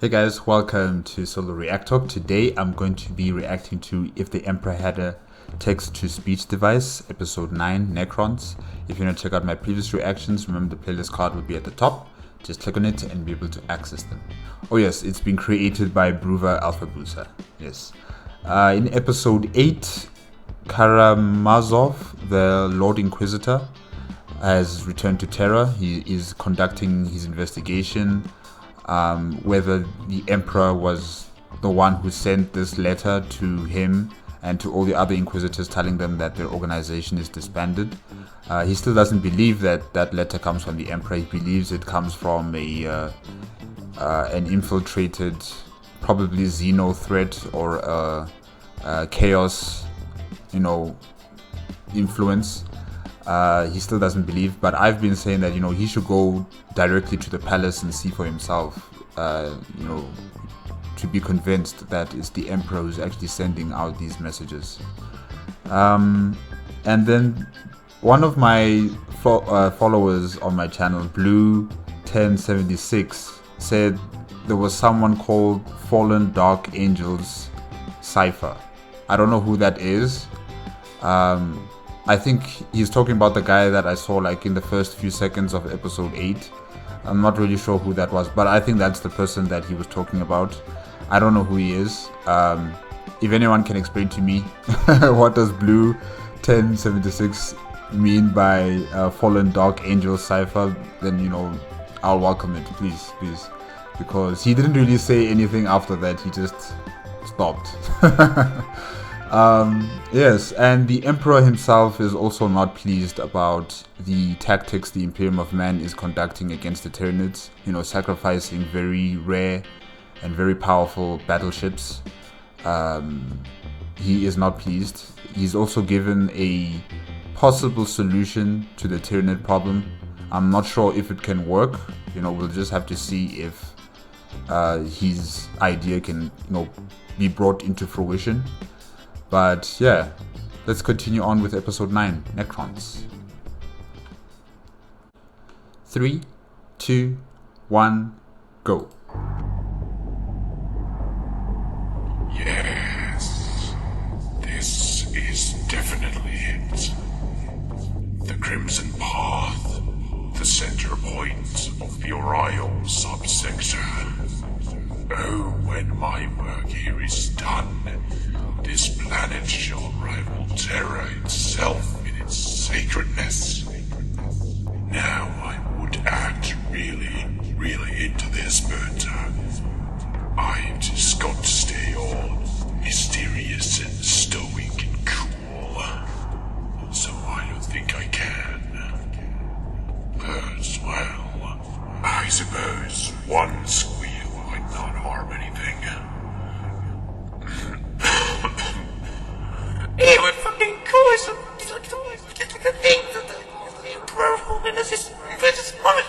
Hey guys, welcome to Solo ReacTalk. Today I'm going to be reacting to If the Emperor Had a Text-to-Speech Device, Episode 9, Necrons. If you want to check out my previous reactions, remember the playlist card will be at the top. Just click on it and be able to access them. Oh yes, it's been created by Bruva Alpha Brusa. Yes. In Episode 8, Karamazov, the Lord Inquisitor, has returned to Terra. He is conducting his investigation. Whether the Emperor was the one who sent this letter to him and to all the other Inquisitors telling them that their organization is disbanded. He still doesn't believe that that letter comes from the Emperor. He believes it comes from an infiltrated, probably Xeno threat or a chaos, influence. He still doesn't believe, but I've been saying that he should go directly to the palace and see for himself, to be convinced that it's the Emperor who's actually sending out these messages. And then one of my followers on my channel, Blue1076, said there was someone called Fallen Dark Angels Cypher. I don't know who that is. I think he's talking about the guy that I saw like in the first few seconds of episode 8. I'm not really sure who that was, but I think that's the person that he was talking about. I don't know who he is. If anyone can explain to me what does Blue 1076 mean by Fallen Dark Angel Cypher, then I'll welcome it, please, because he didn't really say anything after that. He just stopped. Yes, and the Emperor himself is also not pleased about the tactics the Imperium of Man is conducting against the Tyranids, sacrificing very rare and very powerful battleships. He is not pleased. He's also given a possible solution to the Tyranid problem. I'm not sure if it can work. We'll just have to see if his idea can, be brought into fruition. But yeah, let's continue on with episode 9, Necrons. 3, 2, 1, go. Yes, this is definitely it. The Crimson Path, the center point of the Oriole subsector. Oh, when my work here is done, this planet shall rival Terra itself in its sacredness. Now I would act really into this, but I've just got to stay all mysterious and stoic and cool. So I don't think I can. But, well, I suppose one squeal might not harm anything. Anyway, fucking cool. It's like the thing that the Emperor holding this moment.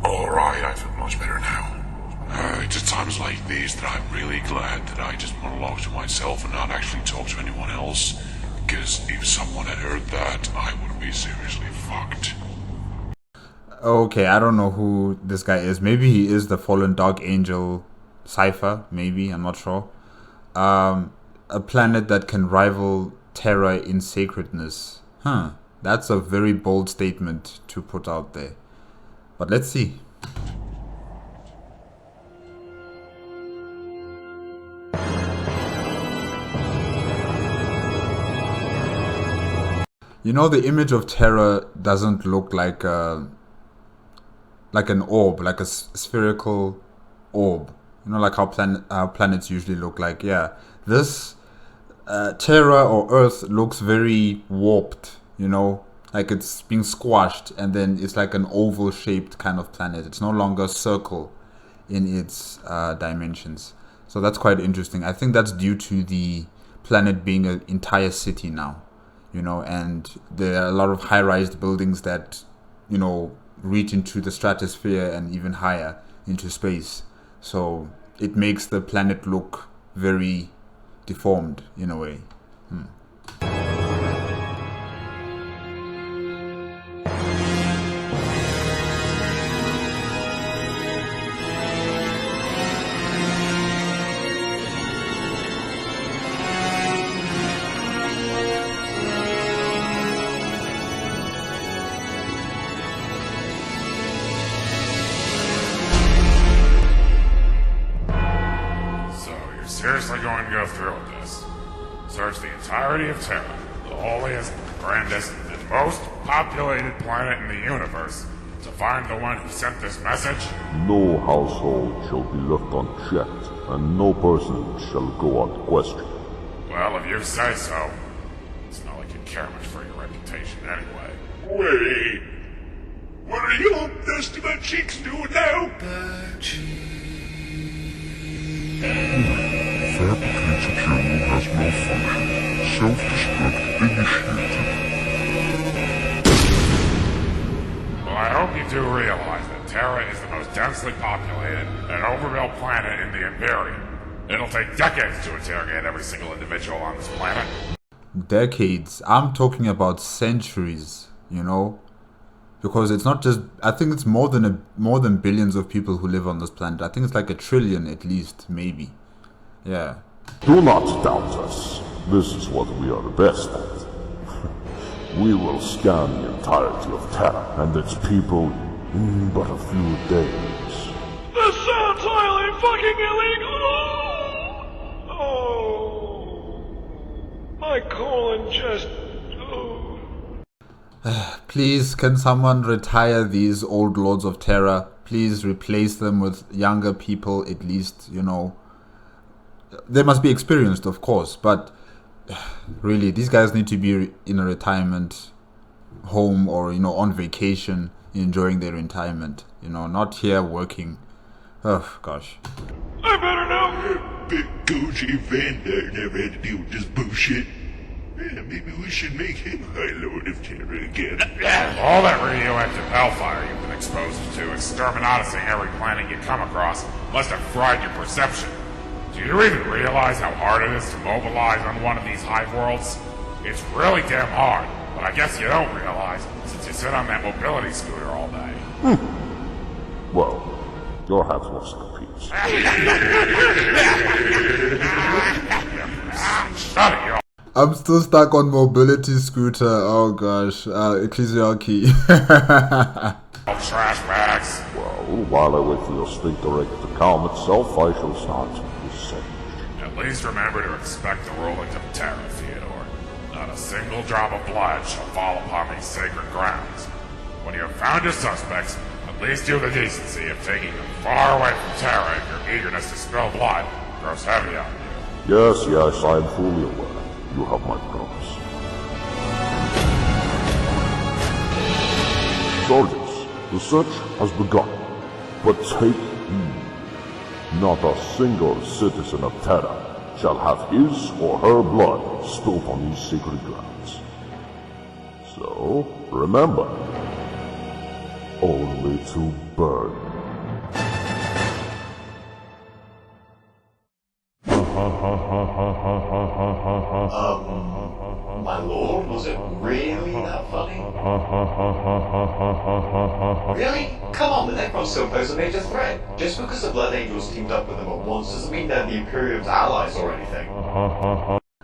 Alright, I feel much better now. It's at times like these that I'm really glad that I just monologue to myself and not actually talk to anyone else. Because if someone had heard that, I would be seriously fucked. Okay, I don't know who this guy is. Maybe he is the Fallen Dark Angel Cypher, maybe, I'm not sure. A planet that can rival Terra in sacredness. That's a very bold statement to put out there. But let's see. The image of Terra doesn't look like an orb, like a spherical orb. Like how planets usually look like. Yeah, this Terra or Earth looks very warped, like it's being squashed, and then it's like an oval shaped kind of planet. It's no longer a circle in its dimensions. So that's quite interesting. I think that's due to the planet being an entire city now, and there are a lot of high-rise buildings that, reach into the stratosphere and even higher into space. So it makes the planet look very deformed in a way. seriously going to go through with this? Search the entirety of Terra, the holiest, grandest, and most populated planet in the universe, to find the one who sent this message? No household shall be left unchecked, and no person shall go unquestioned. Well, if you say so. It's not like you care much for your reputation anyway. Wait. What are your dusty butt cheeks doing now? Fabricated journal has malfunctioned. Self-destruct initiated. Well, I hope you do realize that Terra is the most densely populated and overbuilt planet in the Imperium. It'll take decades to interrogate every single individual on this planet. Decades? I'm talking about centuries, you know? Because it's not just, I think it's more than billions of people who live on this planet. I think it's like 1 trillion at least, maybe. Yeah. Do not doubt us. This is what we are the best at. We will scan the entirety of Terra and its people in but a few days. This sounds highly fucking illegal! Oh. My colon just... Oh. Please, can someone retire these old lords of Terra? Please replace them with younger people, at least, you know. They must be experienced, of course, but really, these guys need to be in a retirement home or, you know, on vacation, enjoying their retirement, you know, not here working. Oh, gosh. I better know. Big Gucci Vander never had to deal with this bullshit. Yeah, maybe we should make him High Lord of Terra again. All that radioactive hellfire you've been exposed to, exterminating every planet you come across, must have fried your perception. Do you even realize how hard it is to mobilize on one of these hive worlds? It's really damn hard, but I guess you don't realize, since you sit on that mobility scooter all day. Well, your have lost the peace. Shut it, you I'm still stuck on mobility scooter. Oh gosh, ecclesiarchy. trash bags. Well, while I wait for your state director to calm itself, I shall start this sentence. At least remember to expect the rulings of Terra, Theodore. Not a single drop of blood shall fall upon these sacred grounds. When you have found your suspects, at least do the decency of taking them far away from Terra if your eagerness to spill blood grows heavy on you. Yes, I am fully aware. You have my promise. Soldiers, the search has begun. But take heed. Not a single citizen of Terra shall have his or her blood spilled on these sacred grounds. So, remember, only to burn. My lord, was it really that funny? Really? Come on, the Necrons still pose a major threat. Just because the Blood Angels teamed up with them at once doesn't mean they're the Imperium's allies or anything.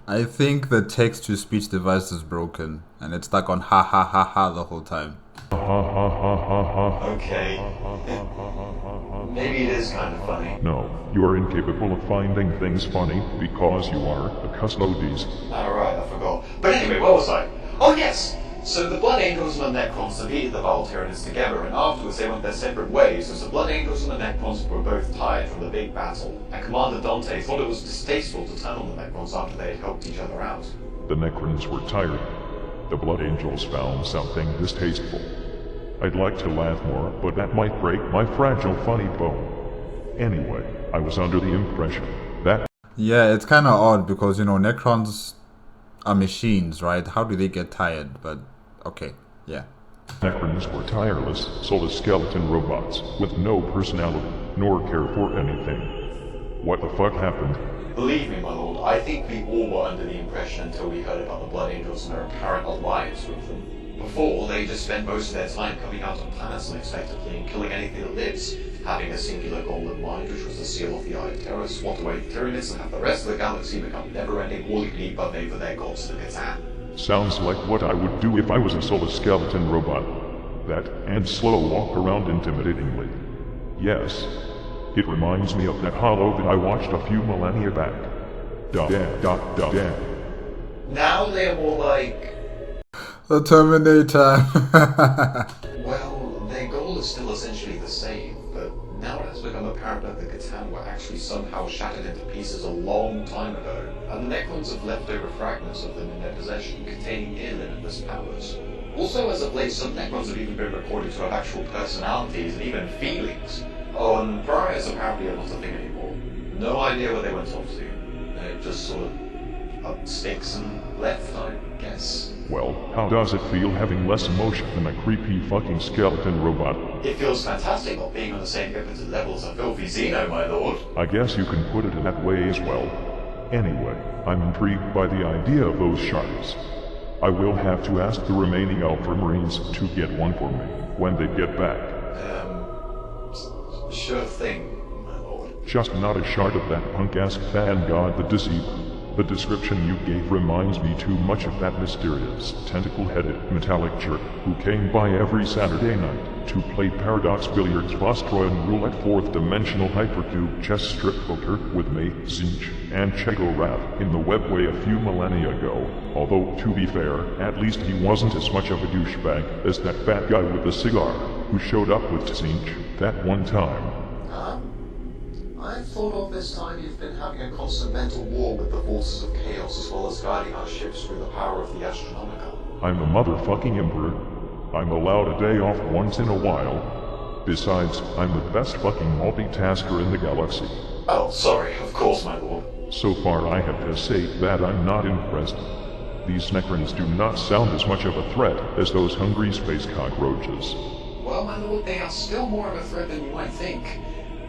I think the text-to-speech device is broken, and it's stuck on ha ha ha ha the whole time. Okay. Maybe it is kind of funny. No, you are incapable of finding things funny because you are a custodes. Alright, I forgot. But anyway, where was I? Oh yes! So the Blood Angels and the Necrons defeated the Volterrans together, and afterwards they went their separate ways, as the Blood Angels and the Necrons were both tired from the big battle, and Commander Dante thought it was distasteful to turn on the Necrons after they had helped each other out. The Necrons were tired. The Blood Angels found something distasteful. I'd like to laugh more, but that might break my fragile funny bone. Anyway, I was under the impression that... Yeah, it's kind of odd because, you know, Necrons are machines, right? How do they get tired? But, okay, yeah. Necrons were tireless, soulless skeleton robots with no personality, nor care for anything. What the fuck happened? Believe me, my lord, I think we all were under the impression until we heard about the Blood Angels and their apparent alliance with them. Before, they just spent most of their time coming out on planets unexpectedly and killing anything that lives, having a singular goal in mind, which was to seal off the Eye of Terror, swat away the Tyranids, and have the rest of the galaxy become never-ending all-you-can-eat buffet for their gods to Catan. Sounds like what I would do if I was a soulless skeleton robot. That, and slow walk around intimidatingly. Yes, It reminds me of that hollow that I watched a few millennia back. Damn. Now they're more like... The Terminator. Well, their goal is still essentially the same, but now it has become apparent that the Catan were actually somehow shattered into pieces a long time ago, and the Necrons have leftover fragments of them in their possession containing near limitless powers. Also, as of late, some Necrons have even been reported to have actual personalities and even feelings. Oh, and Pariahs apparently are not a thing anymore. No idea where they went off to. They just sort of up sticks and left, I guess. Well, how does it feel having less emotion than a creepy fucking skeleton robot? It feels fantastic not being on the same limited level as a filthy Xeno, my lord. I guess you can put it that way as well. Anyway, I'm intrigued by the idea of those shards. I will have to ask the remaining Ultramarines to get one for me when they get back. Sure thing, my lord. Just not a shard of that punk-ass fan god the Deceiver. The description you gave reminds me too much of that mysterious, tentacle-headed, metallic jerk who came by every Saturday night to play Paradox Billiards, Vostroyan Roulette, fourth-dimensional hypercube chess strip poker with me, Zinch, and Chego Rav in the webway a few millennia ago. Although, to be fair, at least he wasn't as much of a douchebag as that fat guy with the cigar who showed up with Zinch that one time. I thought all this time you've been having a constant mental war with the forces of chaos as well as guiding our ships through the power of the Astronomica. I'm the motherfucking Emperor. I'm allowed a day off once in a while. Besides, I'm the best fucking multitasker in the galaxy. Oh, sorry, of course, my lord. So far I have to say that I'm not impressed. These Necrons do not sound as much of a threat as those hungry space cockroaches. Well, my lord, they are still more of a threat than you might think.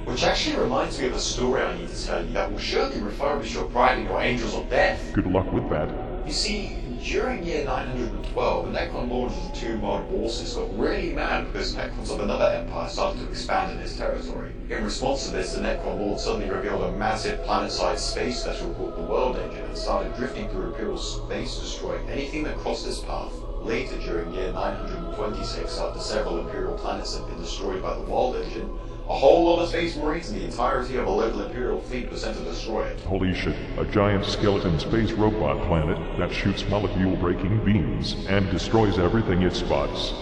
Which actually reminds me of a story I need to tell you that will surely refurbish your pride in your angels of death. Good luck with that. You see, during year 912, the Necron Lord of the two Mod Bosses got really mad because Necrons of another empire started to expand in his territory. In response to this, the Necron Lord suddenly revealed a massive planet-sized space vessel called the World Engine and started drifting through Imperial space, destroying anything that crossed his path. Later, during year 926, after several Imperial planets had been destroyed by the World Engine, a whole lot of Space Marines and the entirety of a local Imperial fleet were sent to destroy it. Holy shit, a giant skeleton space robot planet that shoots molecule-breaking beams and destroys everything it spots.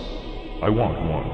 I want one.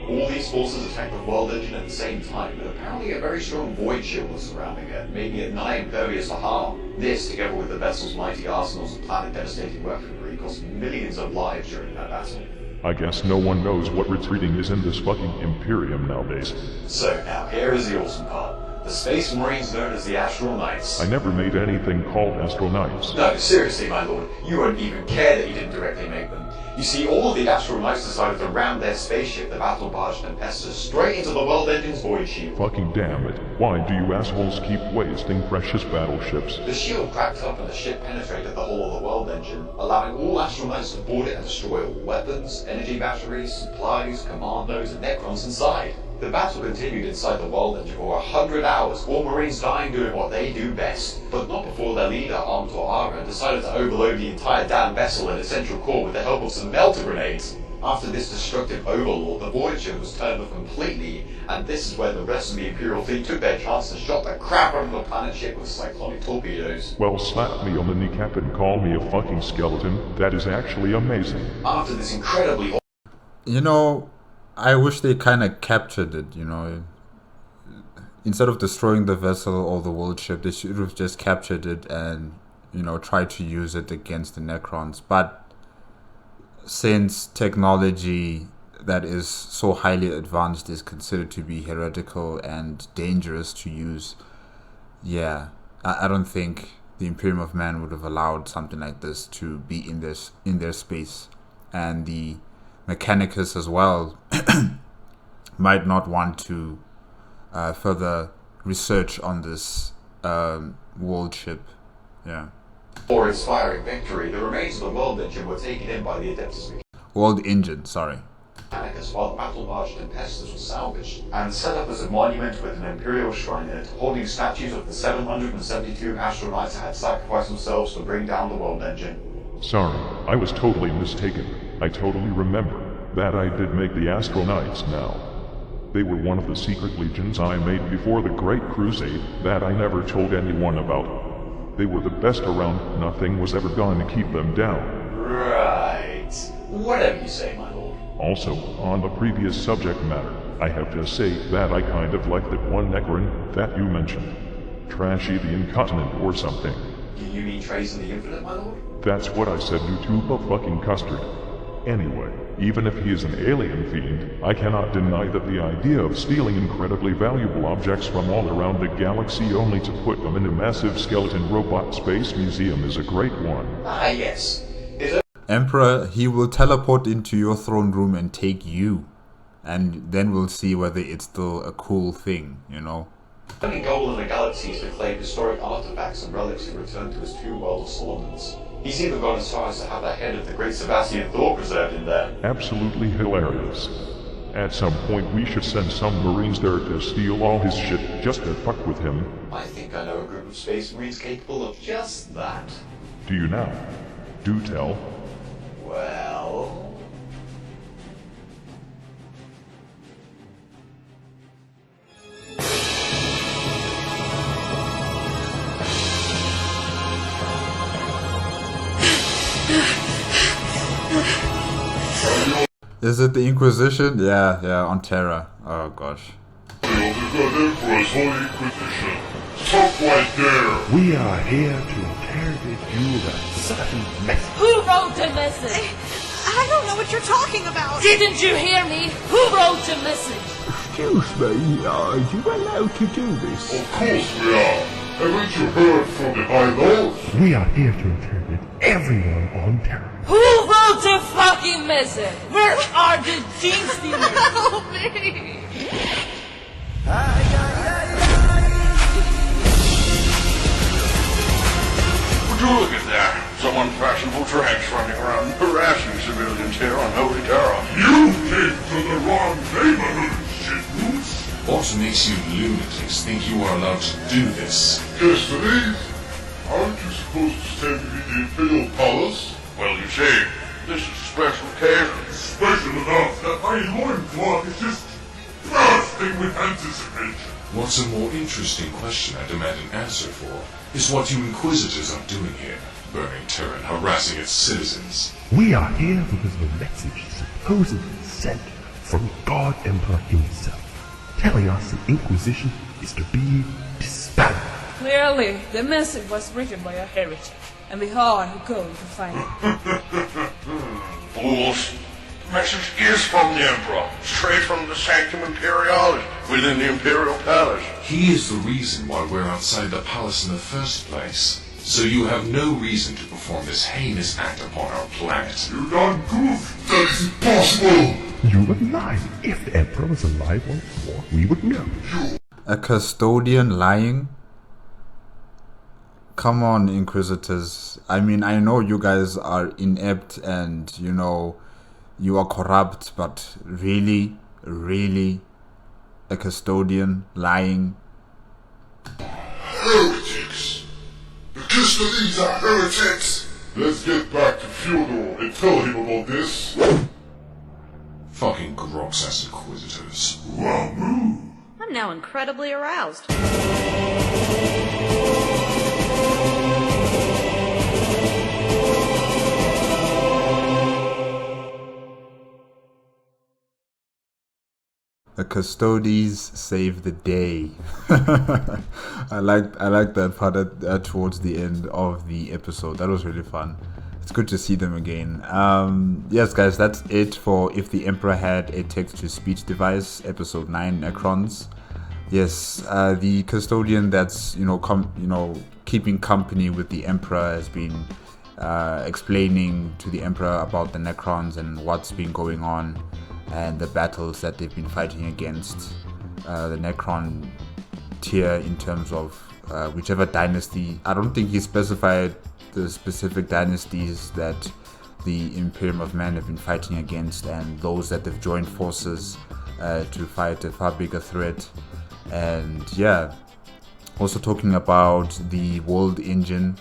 All these forces attacked the World Engine at the same time, but apparently a very strong void shield was surrounding it, making it nigh impervious to harm. This, together with the vessel's mighty arsenals of planet-devastating weaponry, cost millions of lives during that battle. I guess no one knows what retreating is in this fucking Imperium nowadays. So now, here is the awesome part. The Space Marines known as the Astral Knights. I never made anything called Astral Knights. No, seriously, my lord. You won't even care that you didn't directly make them. You see, all of the Astral Knights decided to ram their spaceship, the Battle Barge Tempestus, straight into the World Engine's void shield. Fucking damn it. Why do you assholes keep wasting precious battleships? The shield cracked up and the ship penetrated the hull of the World Engine, allowing all Astral Knights to board it and destroy all weapons, energy batteries, supplies, commandos, and Necrons inside. The battle continued inside the World Engine for 100 hours, all Marines dying doing what they do best. But not before their leader, armed to Ara, decided to overload the entire damn vessel and its central core with the help of some melter grenades. After this destructive overlord, the void shield was turned off completely, and this is where the rest of the Imperial fleet took their chance and shot the crap out of the planet ship with cyclonic torpedoes. Well, slap me on the kneecap and call me a fucking skeleton. That is actually amazing. After this incredibly... You know, I wish they kind of captured it, you know. Instead of destroying the vessel or the world ship, they should have just captured it and, you know, tried to use it against the Necrons. But since technology that is so highly advanced is considered to be heretical and dangerous to use, yeah, I don't think the Imperium of Man would have allowed something like this to be in their space. And the Mechanicus as well might not want to further research on this world ship. Yeah. For inspiring victory, the remains of the World Engine were taken in by the Adeptus World Engine, sorry. Mechanicus, while the Battle Barge Tempestus was salvaged and set up as a monument with an Imperial shrine in it, holding statues of the 772 Astral Knights that had sacrificed themselves to bring down the World Engine. Sorry, I was totally mistaken. I totally remember that I did make the Astral Knights now. They were one of the secret legions I made before the Great Crusade that I never told anyone about. They were the best around. Nothing was ever going to keep them down. Right. Whatever you say, my lord. Also, on the previous subject matter, I have to say that I kind of like that one Necron that you mentioned. Trashy the Incontinent or something. You mean Trace and the Infinite, my lord? That's what I said, you tube of fucking custard. Anyway, even if he is an alien fiend, I cannot deny that the idea of stealing incredibly valuable objects from all around the galaxy only to put them in a massive skeleton robot space museum is a great one. Ah, yes. Emperor, he will teleport into your throne room and take you. And then we'll see whether it's still a cool thing, you know? The only goal in the galaxy is to claim historic artifacts and relics and return to his true world of Solomons. He's even gone as far as to have the head of the great Sebastian Thor preserved in there. Absolutely hilarious. At some point we should send some Marines there to steal all his shit just to fuck with him. I think I know a group of space Marines capable of just that. Do you now? Do tell. Well... Is it the Inquisition? Yeah, on Terra. Oh gosh. We've got Emperor's Holy Inquisition. Stop right there! We are here to interrogate you about certain message. Who wrote the message? I don't know what you're talking about. Didn't you hear me? Who wrote the message? Excuse me, are you allowed to do this? Of course we are. Haven't you heard from the High Lords? We are here to interrogate everyone on Terra. Who wrote the fucking message? Where are the gene stealers? Help me! Would you look at that? Some unfashionable tranks running around harassing civilians here on Holy Terra. You came to the wrong neighborhood, shitboots! What makes you lunatics think you are allowed to do this? Yes, it is. Aren't you supposed to stay in the Imperial Palace? Well, you see, this is a special occasion. Special enough that my loincloth is just bursting with anticipation. What's a more interesting question I demand an answer for is what you Inquisitors are doing here, burning Terra and harassing its citizens. We are here because the message is supposedly sent from God Emperor himself, telling us the Inquisition is to be disbanded. Clearly, the message was written by a heretic, and we are going to find it. Fools. The message is from the Emperor, straight from the Sanctum Imperialis, within the Imperial Palace. He is the reason why we're outside the palace in the first place. So you have no reason to perform this heinous act upon our planet. You done goof. That is impossible. You would lie. If the Emperor was alive once more, we would know. A custodian lying? Come on, Inquisitors. I mean, I know you guys are inept and, you know, you are corrupt, but really, a custodian lying? Heretics. The custodians are heretics. Let's get back to Fyodor and tell him about this. Fucking Grox-ass Inquisitors. Wamoo. I'm now incredibly aroused. The custodies save the day. I like that part towards the end of the episode. That was really fun. It's good to see them again. Yes, guys, that's it for If the Emperor Had a Text-to-Speech Device, episode 9, Necrons. Yes, the custodian that's keeping company with the Emperor has been explaining to the Emperor about the Necrons and what's been going on, and the battles that they've been fighting against the Necron tier in terms of whichever dynasty. I don't think he specified the specific dynasties that the Imperium of Man have been fighting against, and those that they've joined forces to fight a far bigger threat. And yeah, also talking about the World Engine,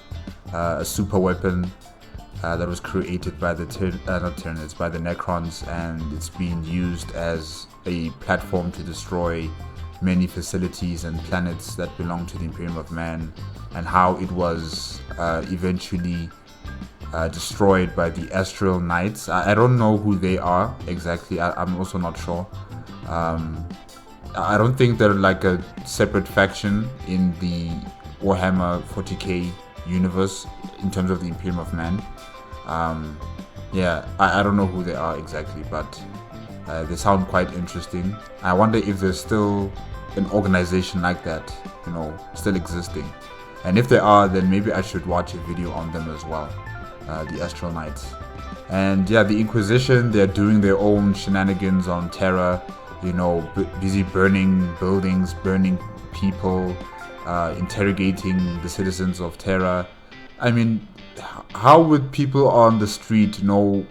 a super weapon that was created by the not Tyranids, by the Necrons, and it's being used as a platform to destroy many facilities and planets that belong to the Imperium of Man, and how it was eventually destroyed by the Astral Knights. I don't know who they are exactly. I'm also not sure. I don't think they're like a separate faction in the Warhammer 40k universe in terms of the Imperium of Man. Yeah, I don't know who they are exactly, but they sound quite interesting. I wonder if there's still an organization like that, you know, still existing. And if there are, then maybe I should watch a video on them as well, the Astral Knights. And yeah, the Inquisition, they're doing their own shenanigans on Terra, you know, busy burning buildings, burning people, interrogating the citizens of Terra. I mean, how would people on the street know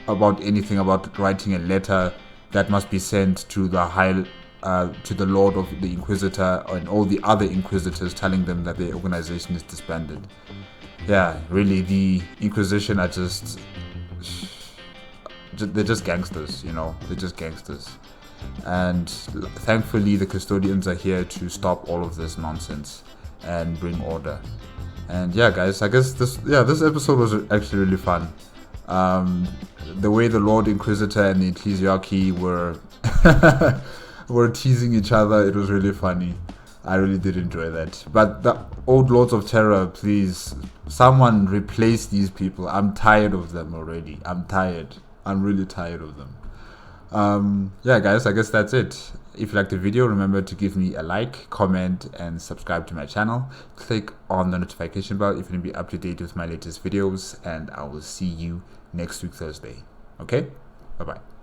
about anything about writing a letter that must be sent to the to the Lord of the Inquisitor and all the other Inquisitors, telling them that their organization is disbanded? Yeah, really, the Inquisition are they're just gangsters, you know, they're just gangsters. And thankfully the custodians are here to stop all of this nonsense and bring order. And yeah, guys, I guess this episode was actually really fun. The way the Lord Inquisitor and the Ecclesiarchy were teasing each other, it was really funny. I really did enjoy that. But the old Lords of Terror, please, someone replace these people. I'm tired of them already. I'm tired. I'm really tired of them. Yeah, guys, I guess that's it. If you liked the video, remember to give me a like, comment, and subscribe to my channel. Click on the notification bell if you want to be up to date with my latest videos, and I will see you next week Thursday. Okay? Bye-bye.